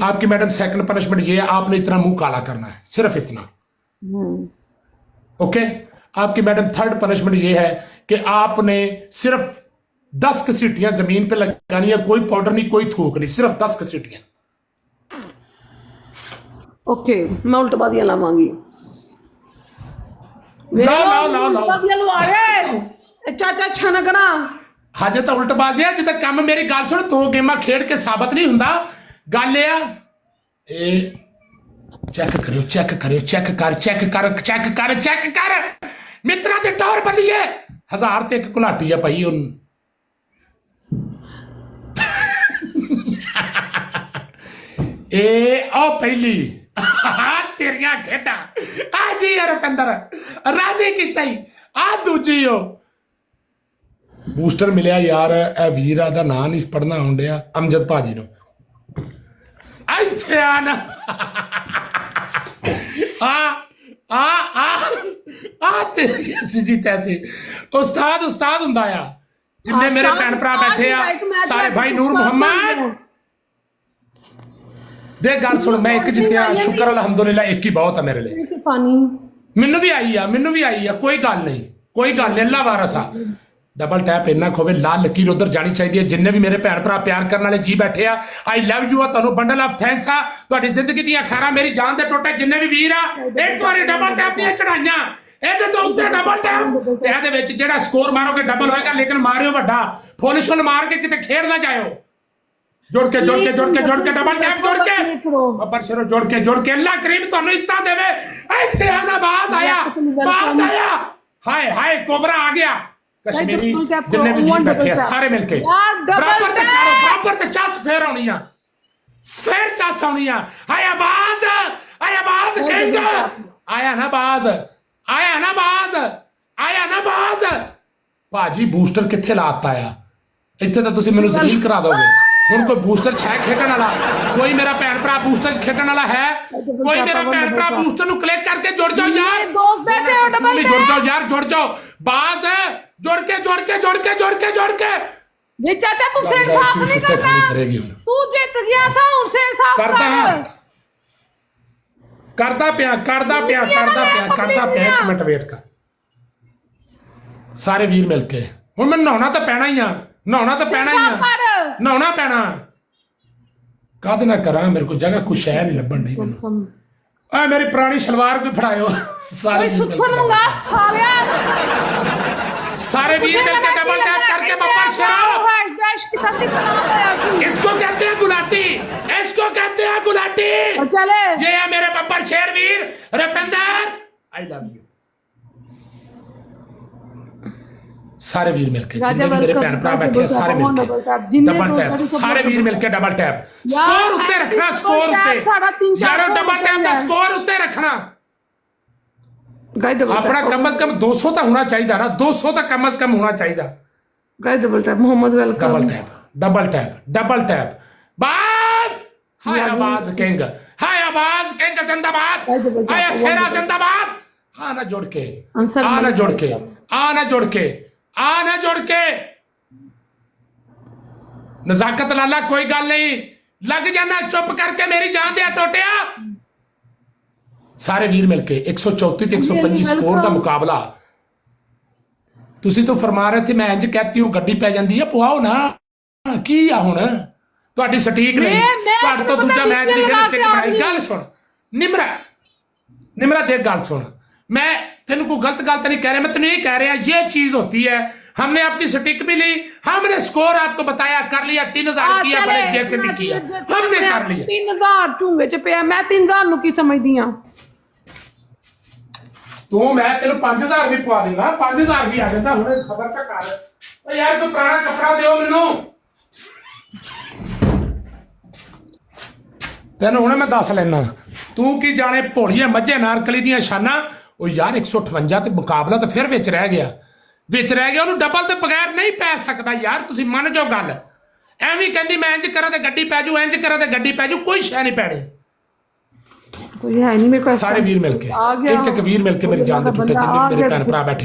आपकी madam second punishment ये है, आपने इतना मुंह काला करना है, सिर्फ इतना। ओके। आपकी मैडम थर्ड पनिशमेंट ये है कि आपने सिर्फ 10 घसीटियां जमीन पे लगानी है, कोई पाउडर नहीं, कोई थूक नहीं, सिर्फ 10 घसीटियां। ओके, मैं उल्टबादियां लावांगी। चाचा अच्छा ना करा हजे तो उल्टबाजी है, जिदा काम मेरी गल सुन, 2 गेमां खेड के साबित नहीं हुंदा। गल ए चेक करियो, चेक करियो, चेक कर, चेक कर, चेक कर, चेक कर, मित्रा ते टौर बलिए 1000 ते 1 घुलाटी है भाई उन। ए ओ पहली तेरिया खेडा आ जी रुपिंदर राजी किता ही आ दूजी हो। बूस्टर मिलिया यार, ए वीर दा नाम नहीं पढ़ना आउंडिया, अमजद भाजी नो ਇੱਥੇ ਆ ਨਾ ਆ ਤੇਰੀ ਅਸੀਂ ਜੀ ਤੈਸੇ ਉਸਤਾਦ ਹੁੰਦਾ ਆ। ਜਿੰਨੇ ਮੇਰੇ ਭੈਣ ਭਰਾ ਬੈਠੇ ਆ ਸਾਰੇ, ਭਾਈ ਨੂਰ ਮੁਹੰਮਦ ਦੇ ਗੱਲ ਸੁਣ, ਮੈਂ ਇੱਕ ਜਿੱਤਿਆ, ਸ਼ੁਕਰ ਅਲਹਮਦੁਲਿਲਾ, ਇੱਕ ਹੀ ਬਹੁਤ ਆ ਮੇਰੇ ਲਈ। ਮੈਨੂੰ ਵੀ ਆਈ ਆ, ਕੋਈ ਗੱਲ ਨਹੀਂ, ਕੋਈ ਗੱਲ ਨਹੀਂ, ਅੱਲਾ ਵਾਰਸ ਆ। डबल टैप इन्ना खोवे, लाल लकीर उधर जानी चाहिए। जिन्ने भी मेरे भैन भरा प्यार करने वाले जी बैठे आ, आई लव यू, तुहानू बंडल ऑफ थैंक्स आ। तुहाडी जिंदगी दी खैरा, मेरी जान दे टोटे जिन्ने भी वीर आ, एक बारी डबल टैप दी चढ़ाइयां, ਇਹਦੇ ਤੋਂ ਉੱਤੇ ਡਬਲ ਟੈਪ, ਤੇ ਇਹਦੇ ਵਿੱਚ ਜਿਹੜਾ ਸਕੋਰ ਮਾਰੋਗੇ ਡਬਲ ਹੋਏਗਾ, ਲੇਕਿਨ ਮਾਰਿਓ ਵੱਡਾ, ਫੁੱਲ ਸ਼ੁੱਲ ਮਾਰ ਕੇ ਕਿਤੇ ਖੇਡ ਨਾ ਜਾਇਓ। ਜੁੜ ਕੇ ਡਬਲ ਟੈਪ ਜੁੜ ਕੇ ਬੱਬਰ ਸ਼ੇਰੋ, ਜੁੜ ਕੇ ਅੱਲਾ ਕਰੀਮ ਤੁਹਾਨੂੰ ਇਸਤਾ ਦੇਵੇ। ਇੱਥੇ ਆਣਾ, ਬਾਜ਼ ਆਇਆ, ਹਾਏ ਕੋਬਰਾ आ गया। कश्मीरी जिन्ने भी वीर बैठे सारे मिलके बराबर ते चारो, बराबर ते 4 सफेर होनी आ, सफेर 4 होनी आ। आया बाज किंग, आया ना बाज भाजी। बूस्टर किथे लाता आ, इत्थे तो तुसी मैनू जलील करा दोगे। हुण कोई बूस्टर है खेडण वाला? कोई मेरा भैन भरा बूस्टर खेडण वाला है? कोई मेरा भैन भरा बूस्टर नू क्लिक करके जुड़ जाओ यार, दोस्त बैठे हो, डबल जुड़ जाओ यार, जुड़ जाओ। बाज है, जुड़ के वे चाचा तू सिर साफ नहीं करता, तू जीत गया था, उन सिर साफ करदा पिया। एक मिनट वेट कर। सारे वीर मिलके हुण मैं नहाउणा तो पैना ही आ, नहाउणा पैना। कद ना करा, मेरे को जगह कुछ है नहीं लभण नहीं मैनू। आ मेरी पुरानी शलवार कोई फड़ायो। सारे वीर मिलके डबल टैप करके बब्बर शेरो। इसको कहते हैं गुलाटी, ये है मेरे बब्बर शेर वीर रुपिंदर, आई लव यू। सारे वीर मिलके, जितने भी मेरे भैन भरा बैठे सारे मिलके डबल टैप, सारे वीर मिलके डबल टैप। स्कोर उत्ते रखना, स्कोर उत्ते यारो, डबल टैप का स्कोर उत्ते रखना अपना। कम से कम 200 तो होना चाहिए ना, 200 तो कम से कम होना चाहिए। Double tap Mohammad welcome, double tap बाज। हाय आवाज किंग जिंदाबाद, आया शेरा जिंदाबाद। आना जुड़ के नजाकत लाला, कोई गल नहीं, लग जाना चुप करके, मेरी जान दिया टोटिया। सारे वीर मिलके 134 ते 125 स्कोर का मुकाबला। तुसी तो फरमा रहे थे मैं इंज कहती हूँ गड्डी पै जाती है, पवाओ ना की आ हुण तुहाडी सटीक नहीं, तुहाडे तो दूजा मैच नहीं फिर स्टिक बनाई। गल सुन निमरा देख, गल सुन, मैं तेन कोई गलत गल तो नहीं कह रहा, मैं तेन ये कह रहा ये चीज होती है। हमने आपकी स्टिक भी ली, हमने स्कोर आपको बताया, कर लिया, 3000 किया, बड़े जैसे नहीं किया, हमने कर लिया। 3000 चूंगे च पिया, मैं 3000 नु की समझदी हां तू। मैं तेन 5000 भी पवा देगा, 5000 भी आ जाता हुणे, खबर तक कर यार, कोई पुराना कपड़ा दियो मैनू। तेन हुणे मैं दस लेना, तू की जाने भोलिया मझे नारकली दियां शाना। ओ यार 158 ते मुकाबला तो फिर विच रह गया, ਉਹਨੂੰ डबल तो बगैर नहीं पै सकता यार। तुसीं मन जाओ गल, ਐਵੇਂ ਕਹਿੰਦੀ मैं इंज करा ते गड्डी पै जू, इंज करा ते गड्डी पै जू, कोई शै नहीं पैनी। कोई है नहीं मेरे पास। सारे वीर मिलके, एक वीर मिलके मेरी जान दे टुटे, जिन्ने मेरे भैन भरा बैठे